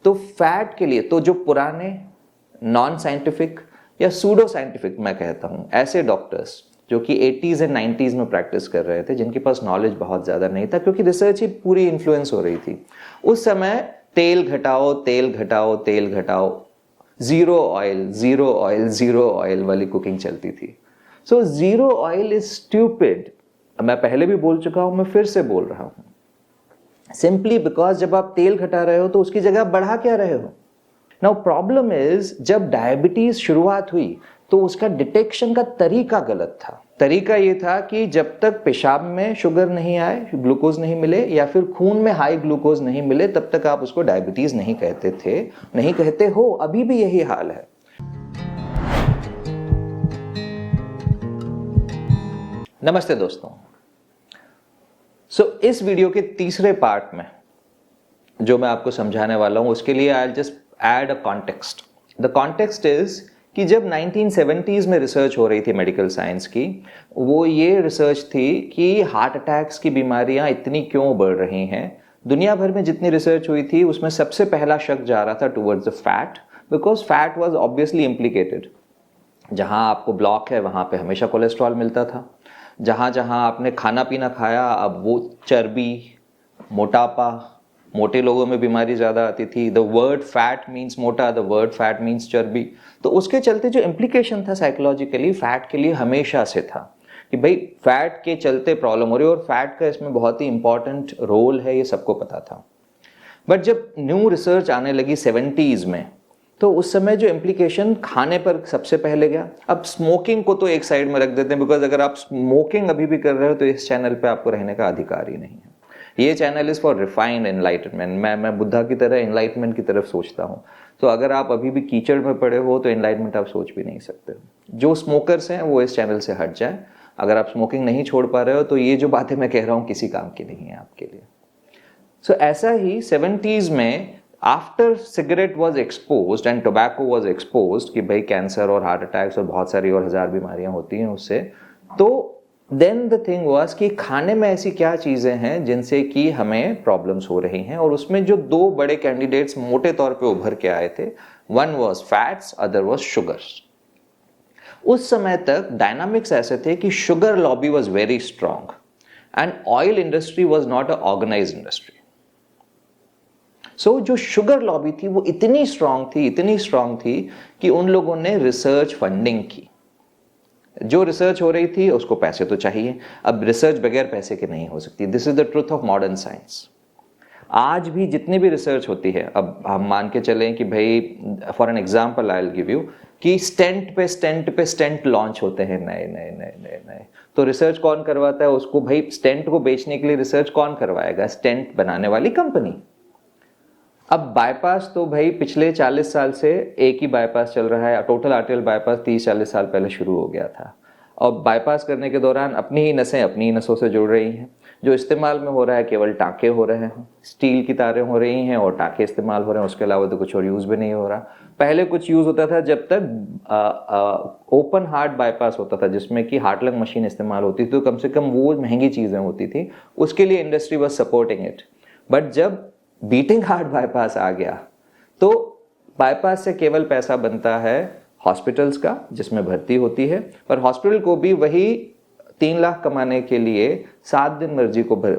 तो फैट के लिए तो जो पुराने नॉन साइंटिफिक या सूडो साइंटिफिक मैं कहता हूँ ऐसे डॉक्टर्स जो कि 80s एंड 90s में प्रैक्टिस कर रहे थे, जिनके पास नॉलेज बहुत ज़्यादा नहीं था क्योंकि रिसर्च ही पूरी इन्फ्लुएंस हो रही थी उस समय, तेल घटाओ तेल घटाओ तेल घटाओ, zero oil zero oil zero oil वाली कुकिंग चलती थी। So zero oil is stupid. मैं पहले भी बोल चुका हूं, मैं फिर से बोल रहा हूं, सिंपली बिकॉज जब आप तेल घटा रहे हो तो उसकी जगह बढ़ा क्या रहे हो। नाउ प्रॉब्लम इज, जब डायबिटीज शुरुआत हुई तो उसका डिटेक्शन का तरीका गलत था। तरीका ये था कि जब तक पेशाब में शुगर नहीं आए, ग्लूकोज नहीं मिले या फिर खून में हाई ग्लूकोज नहीं मिले, तब तक आप उसको डायबिटीज नहीं कहते थे, नहीं कहते हो, अभी भी यही हाल है। नमस्ते दोस्तों। इस वीडियो के तीसरे पार्ट में जो मैं आपको समझाने वाला हूं उसके लिए I just add a context. The context is कि जब 1970s में रिसर्च हो रही थी मेडिकल साइंस की, वो ये रिसर्च थी कि हार्ट अटैक्स की बीमारियां इतनी क्यों बढ़ रही हैं। दुनिया भर में जितनी रिसर्च हुई थी उसमें सबसे पहला शक जा रहा था towards the fat, because fat was obviously implicated. जहां आपको ब्लॉक है वहां पे हमेशा कोलेस्ट्रॉल मिलता था, जहां जहां आपने खाना पीना खाया अब वो चर्बी, मोटापा, मोटे लोगों में बीमारी ज्यादा आती थी। द वर्ड फैट मीन्स मोटा, द वर्ड फैट मीन्स चर्बी। तो उसके चलते जो इम्प्लीकेशन था साइकोलॉजिकली फैट के लिए हमेशा से था कि भाई फैट के चलते प्रॉब्लम हो रही है और फैट का इसमें बहुत ही इंपॉर्टेंट रोल है, ये सबको पता था। बट जब न्यू रिसर्च आने लगी 70s में, तो उस समय जो इम्प्लीकेशन खाने पर सबसे पहले गया। अब स्मोकिंग को तो एक साइड में रख देते हैं, बिकॉज अगर आप स्मोकिंग अभी भी कर रहे हो तो इस चैनल पे आपको रहने का अधिकार ही नहीं है। ये channel is for refined enlightenment. मैं बुद्धा की तरह एनलाइटमेंट की तरफ सोचता हूँ। तो अगर आप अभी भी कीचड़ में पड़े हो तो एनलाइटमेंट आप सोच भी नहीं सकते। जो स्मोकर्स हैं वो इस चैनल से हट जाए। अगर आप स्मोकिंग नहीं छोड़ पा रहे हो तो ये जो बातें मैं कह रहा हूँ किसी काम की नहीं है आपके लिए। ऐसा ही 70s में after cigarette was exposed and tobacco was exposed कि भाई कैंसर और हार्ट अटैक्स और बहुत सारी और हजार बीमारियां होती हैं उससे, तो देन द थिंग वाज कि खाने में ऐसी क्या चीजें हैं जिनसे कि हमें प्रॉब्लम्स हो रही हैं। और उसमें जो दो बड़े कैंडिडेट्स मोटे तौर पे उभर के आए थे, one was fats, other was sugars. उस समय तक डायनामिक्स ऐसे थे कि sugar lobby was very strong and oil industry was not a organized industry. जो शुगर लॉबी थी वो इतनी स्ट्रांग थी कि उन लोगों ने रिसर्च फंडिंग की। जो रिसर्च हो रही थी उसको पैसे तो चाहिए, अब रिसर्च बगैर पैसे के नहीं हो सकती। This is the truth of modern science. आज भी जितनी भी रिसर्च होती है, अब हम मान के चलें कि भाई for an example I will give you कि स्टेंट लॉन्च होते हैं नए नए नए नए नए, तो रिसर्च कौन करवाता है उसको? भाई स्टेंट को बेचने के लिए रिसर्च कौन करवाएगा? स्टेंट बनाने वाली कंपनी। अब बाईपास तो भाई पिछले 40 साल से एक ही बाईपास चल रहा है। टोटल आर्टियल बाईपास 30-40 साल पहले शुरू हो गया था और बाईपास करने के दौरान अपनी ही नसें अपनी ही नसों से जुड़ रही हैं। जो इस्तेमाल में हो रहा है केवल टाँके हो रहे हैं, स्टील की तारें हो रही हैं और टाँके इस्तेमाल हो रहे हैं, उसके अलावा तो कुछ और यूज़ भी नहीं हो रहा। पहले कुछ यूज़ होता था जब तक ओपन हार्ट बाईपास होता था जिसमें कि हार्ट लंग मशीन इस्तेमाल होती थी, तो कम से कम वो महंगी चीज़ें होती थी, उसके लिए industry was supporting it. But जब बीटिंग हार्ट बाईपास आ गया तो बाईपास से केवल पैसा बनता है हॉस्पिटल्स का जिसमें भर्ती होती है, पर हॉस्पिटल को भी वही 3 लाख कमाने के लिए 7 दिन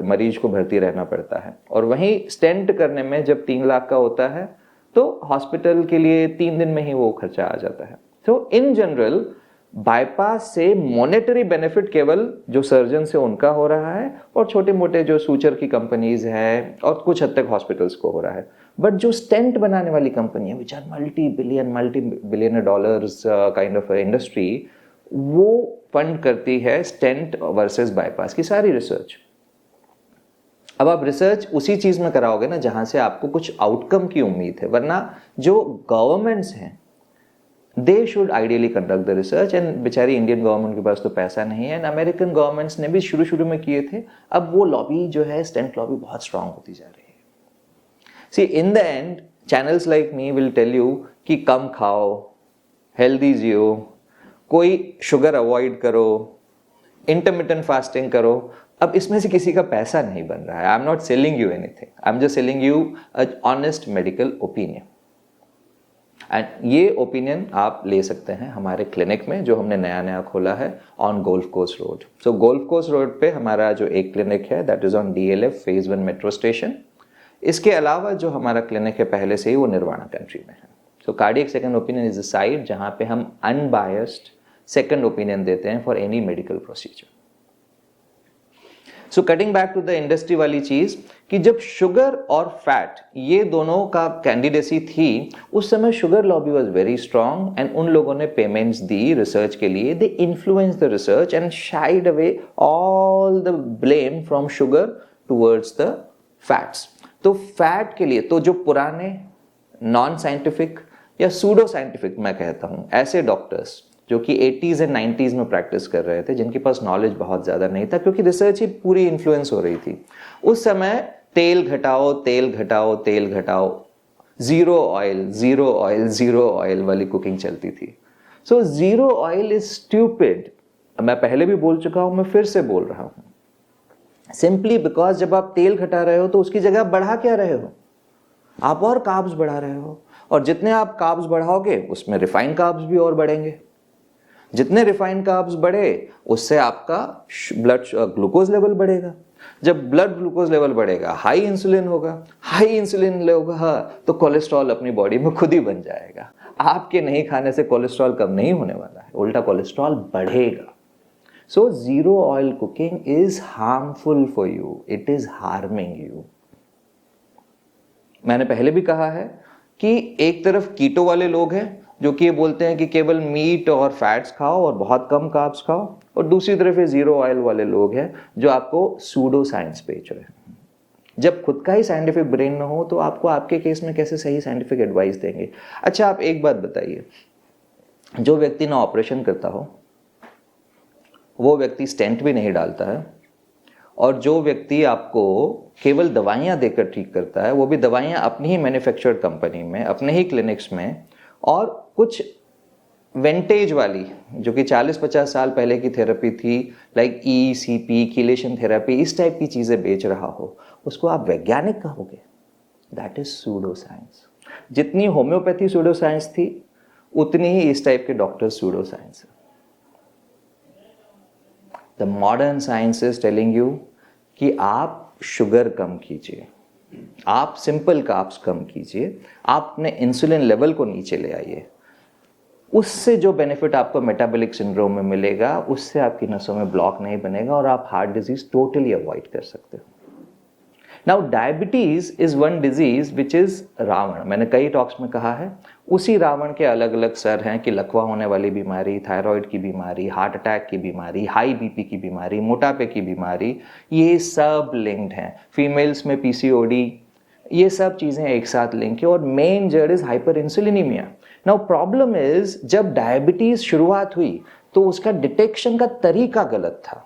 मरीज को भर्ती रहना पड़ता है। और वहीं स्टेंट करने में जब 3 लाख का होता है तो हॉस्पिटल के लिए 3 दिन में ही वो खर्चा आ जाता है। तो इन जनरल बाईपास से मॉनेटरी बेनिफिट केवल जो सर्जन से उनका हो रहा है और छोटे मोटे जो सूचर की कंपनीज हैं और कुछ हद तक हॉस्पिटल्स को हो रहा है। बट जो स्टेंट बनाने वाली कंपनी है, which are multi billion dollars kind of industry, वो फंड करती है स्टेंट वर्सेस बाईपास की सारी रिसर्च। अब आप रिसर्च उसी चीज में कराओगे ना जहां से आपको कुछ आउटकम की उम्मीद है, वरना जो गवर्नमेंट्स हैं they should ideally conduct the research. And बेचारी इंडियन गवर्नमेंट के पास तो पैसा नहीं है, एंड अमेरिकन गवर्नमेंट्स ने भी शुरू में किए थे। अब वो लॉबी जो है, स्टेंट लॉबी, बहुत स्ट्रांग होती जा रही है। See in the end channels like me will tell you कि कम खाओ, हेल्दी जियो, कोई शुगर अवॉइड करो, इंटरमिटेंट फास्टिंग करो। अब इसमें से किसी का पैसा नहीं बन रहा है, I am not selling you anything, I am just selling you a honest medical opinion. And ये ओपिनियन आप ले सकते हैं हमारे क्लिनिक में जो हमने नया खोला है on golf course road. So golf course road पे हमारा जो एक क्लिनिक है that is on DLF phase 1 metro station. इसके अलावा जो हमारा क्लिनिक है पहले से ही वो निर्वाणा कंट्री में है। So cardiac second opinion is a site जहां पे हम अनबायस्ड सेकंड ओपिनियन देते हैं for any medical procedure. So cutting back to the industry वाली चीज कि जब शुगर और फैट ये दोनों का कैंडिडेसी थी उस समय sugar lobby was very strong and उन लोगों ने पेमेंट्स दी रिसर्च के लिए। They influence the research and shied away all the blame from sugar towards the fats. तो फैट के लिए तो जो पुराने नॉन साइंटिफिक या सूडो साइंटिफिक मैं कहता हूं ऐसे डॉक्टर्स जो कि 80s एंड 90s में प्रैक्टिस कर रहे थे, जिनके पास नॉलेज बहुत ज़्यादा नहीं था क्योंकि रिसर्च ही पूरी इन्फ्लुएंस हो रही थी उस समय, तेल घटाओ तेल घटाओ तेल घटाओ, zero oil zero oil zero oil वाली कुकिंग चलती थी। So zero oil is stupid. मैं पहले भी बोल चुका हूं, मैं फिर से बोल रहा हूं, सिंपली बिकॉज जब आप तेल घटा रहे हो तो उसकी जगह आप बढ़ा क्या रहे हो, आप और कार्ब्स बढ़ा रहे हो, और जितने आप कार्ब्स बढ़ाओगे उसमें रिफाइंड कार्ब्स भी और बढ़ेंगे। जितने रिफाइंड कार्ब्स बढ़े उससे आपका ब्लड ग्लूकोज लेवल बढ़ेगा, जब ब्लड ग्लूकोज लेवल बढ़ेगा हाई इंसुलिन होगा, हाई इंसुलिन होगा तो कोलेस्ट्रॉल अपनी बॉडी में खुद ही बन जाएगा। आपके नहीं खाने से कोलेस्ट्रॉल कम नहीं होने वाला है, उल्टा कोलेस्ट्रॉल बढ़ेगा। So zero oil cooking is harmful for you, it is harming you. मैंने पहले भी कहा है कि एक तरफ कीटो वाले लोग हैं जो कि ये बोलते हैं कि केवल मीट और फैट्स खाओ और बहुत कम कार्ब्स खाओ, और दूसरी तरफ ये जीरो ऑयल वाले लोग हैं जो आपको सूडो साइंस बेच रहे हैं। जब खुद का ही साइंटिफिक ब्रेन ना हो तो आपको आपके केस में कैसे सही साइंटिफिक एडवाइस देंगे। अच्छा आप एक बात बताइए, जो व्यक्ति ना ऑपरेशन करता हो वो व्यक्ति स्टेंट भी नहीं डालता है, और जो व्यक्ति आपको केवल दवाइयाँ देकर ठीक करता है वो भी दवाइयाँ अपनी ही मैन्युफैक्चर्ड कंपनी में अपने ही क्लिनिक्स में, और कुछ वेंटेज वाली जो कि 40-50 साल पहले की थेरेपी थी लाइक ECP कीलेशन थेरेपी, इस टाइप की चीज़ें बेच रहा हो, उसको आप वैज्ञानिक कहोगे? That is pseudo science. जितनी होम्योपैथी सूडो साइंस थी उतनी ही इस टाइप के डॉक्टर सूडो साइंस है। The modern science is telling you कि आप शुगर कम कीजिए, आप सिंपल कार्ब्स कम कीजिए, आप अपने इंसुलिन लेवल को नीचे ले आइए, उससे जो बेनिफिट आपको मेटाबॉलिक सिंड्रोम में मिलेगा उससे आपकी नसों में ब्लॉक नहीं बनेगा और आप हार्ट डिजीज टोटली अवॉइड कर सकते हो। Now diabetes is one disease which is Ravan. मैंने कई टॉक्स में कहा है उसी रावण के अलग अलग सर हैं कि लकवा होने वाली बीमारी, थायराइड की बीमारी, हार्ट अटैक की बीमारी, हाई बीपी की बीमारी, मोटापे की बीमारी, ये सब लिंक्ड हैं। फीमेल्स में PCOD, ये सब चीज़ें एक साथ लिंक है, और मेन जड़ is hyperinsulinemia. Now problem is जब डायबिटीज शुरुआत हुई तो उसका डिटेक्शन का तरीका गलत था।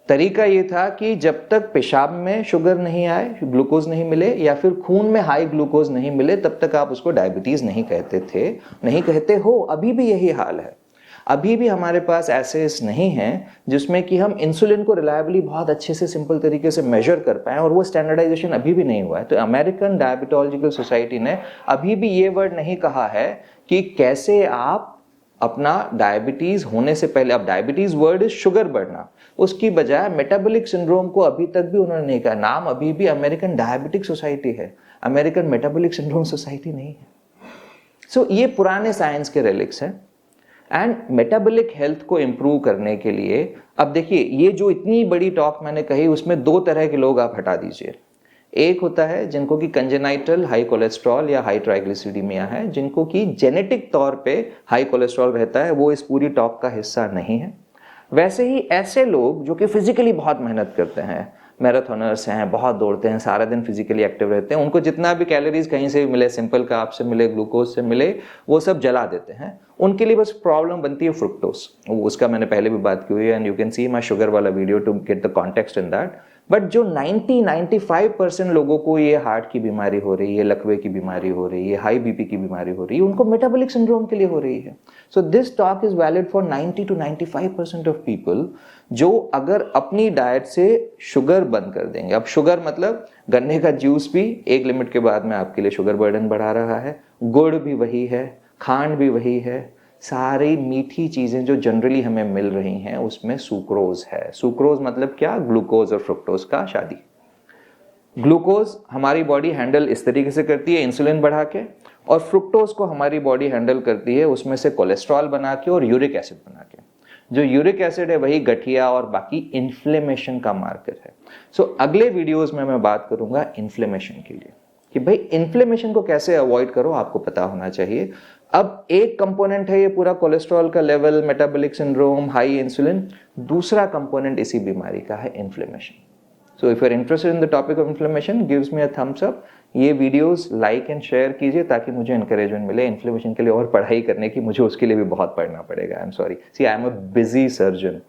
तरीका ये था कि जब तक पेशाब में शुगर नहीं आए, ग्लूकोज नहीं मिले, या फिर खून में हाई ग्लूकोज नहीं मिले, तब तक आप उसको डायबिटीज नहीं कहते थे, नहीं कहते हो। अभी भी यही हाल है। अभी भी हमारे पास एसेस नहीं हैं जिसमें कि हम इंसुलिन को रिलायबली बहुत अच्छे से सिंपल तरीके से मेजर कर पाएं, और वो स्टैंडर्डाइजेशन अभी भी नहीं हुआ है। तो अमेरिकन डायबिटोलॉजिकल सोसाइटी ने अभी भी ये वर्ड नहीं कहा है कि कैसे आप अपना डायबिटीज होने से पहले, अब डायबिटीज वर्ड इज शुगर बढ़ना, उसकी बजाय मेटाबॉलिक सिंड्रोम को अभी तक भी उन्होंने नहीं कहा। नाम अभी भी अमेरिकन डायबिटिक सोसाइटी है, अमेरिकन मेटाबॉलिक सिंड्रोम सोसाइटी नहीं है। सो ये पुराने साइंस के रिलिक्स हैं। एंड मेटाबॉलिक हेल्थ को इंप्रूव करने के लिए, अब देखिए ये जो इतनी बड़ी टॉक मैंने कही उसमें दो तरह के लोग आप हटा दीजिए। एक होता है जिनको कि कंजेनाइटल हाई कोलेस्ट्रॉल या हाई ट्राइग्लिसरीमिया है, जिनको कि जेनेटिक तौर पे हाई कोलेस्ट्रॉल रहता है, वो इस पूरी टॉक का हिस्सा नहीं है। वैसे ही ऐसे लोग जो कि फिजिकली बहुत मेहनत करते हैं, मैराथनर्स हैं, बहुत दौड़ते हैं, सारा दिन फिजिकली एक्टिव रहते हैं, उनको जितना भी कैलोरीज कहीं से भी मिले, सिंपल कार्ब से मिले, ग्लूकोज से मिले, वो सब जला देते हैं। उनके लिए बस प्रॉब्लम बनती है फ्रुक्टोज। उसका मैंने पहले भी बात की हुई है, and you can see my sugar वाला video to get the context in that. But जो 90-95% लोगों को ये हार्ट की बीमारी हो रही है, लकवे की बीमारी हो रही है, हाई बीपी की बीमारी हो रही है, उनको मेटाबॉलिक सिंड्रोम के लिए हो रही है. So this talk is valid for 90-95% of people जो अगर अपनी डाइट से शुगर बंद कर देंगे. अब शुगर मतलब गन्ने का जूस भी एक लिमिट के बाद में आपके लिए शुगर बर्डन बढ़ा रहा है, गुड़ भी वही है, खांड भी वही है, सारी मीठी चीजें जो जनरली हमें मिल रही हैं उसमें सुक्रोज है. सुक्रोज मतलब क्या? ग्लूकोज और फ्रुक्टोज का शादी. ग्लूकोज हमारी बॉडी हैंडल इस तरीके से करती है इंसुलिन बढ़ा के, और फ्रुक्टोज को हमारी बॉडी हैंडल करती है उसमें से कोलेस्ट्रॉल बना के और यूरिक एसिड बना के. जो यूरिक एसिड है वही गठिया और बाकी इन्फ्लेमेशन का मार्कर है. सो अगले वीडियोस में मैं बात करूंगा इन्फ्लेमेशन के लिए कि भाई इन्फ्लेमेशन को कैसे अवॉइड करो, आपको पता होना चाहिए. अब एक कंपोनेंट है ये पूरा कोलेस्ट्रॉल का level, metabolic syndrome, high insulin. दूसरा कंपोनेंट इसी बीमारी का है inflammation. So if you are interested in the topic of inflammation, gives me a thumbs up. ये वीडियोस लाइक एंड शेयर कीजिए ताकि मुझे एनकरेजमेंट मिले इन्फ्लेमेशन के लिए और पढ़ाई करने की. मुझे उसके लिए भी बहुत पढ़ना पड़ेगा. I am sorry. See I am a busy surgeon.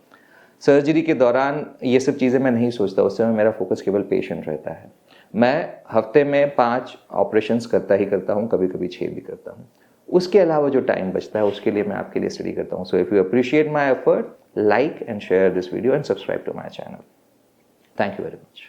Surgery के दौरान ये सब चीज़ें मैं नहीं सोचता, उस समय मेरा फोकस केवल पेशेंट रहता है. मैं हफ्ते में 5 ऑपरेशंस करता ही करता हूँ, कभी कभी 6 भी करता हूँ. उसके अलावा जो टाइम बचता है उसके लिए मैं आपके लिए स्टडी करता हूँ. So if you appreciate my effort, like and share this video and subscribe to my channel. Thank you very much.